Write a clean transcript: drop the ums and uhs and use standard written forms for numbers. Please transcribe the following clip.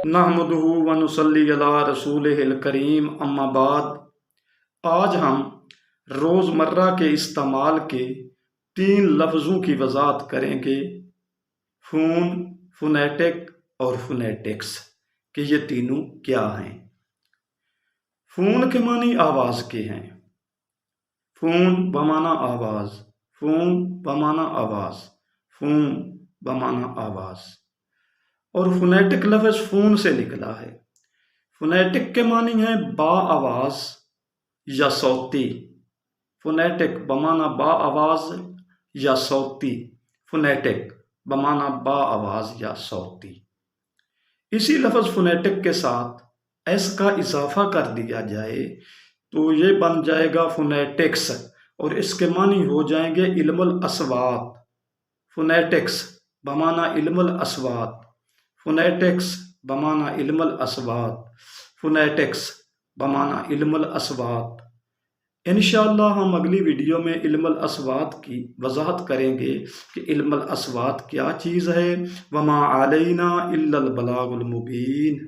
نحمدہ ونصلی علی رسولہ الکریم، اما بعد۔ آج ہم روزمرہ کے استعمال کے 3 لفظوں کی وضاحت کریں گے: فون، فونیٹک اور فونیٹکس، کہ یہ تینوں کیا ہیں۔ فون کے معنی آواز کے ہیں۔ فون بمعنی آواز، فون بمعنی آواز، فون بمعنی آواز۔ اور فونیٹک لفظ فون سے نکلا ہے۔ فونیٹک کے معنی ہیں با آواز یا صوتی۔ فونیٹک بمعنی با آواز یا صوتی، فونیٹک بمعنی با آواز یا صوتی۔ اسی لفظ فونیٹک کے ساتھ ایس کا اضافہ کر دیا جائے تو یہ بن جائے گا فونیٹکس، اور اس کے معنی ہو جائیں گے علم الاصوات۔ فونیٹکس بمعنی علم الاصوات، فونیٹکس بمعنی علم الاصوات، فونیٹکس بمعنی علم الاصوات۔ انشاءاللہ ہم اگلی ویڈیو میں علم الاصوات کی وضاحت کریں گے کہ علم الاصوات کیا چیز ہے۔ وما علینا الا البلاغ المبین۔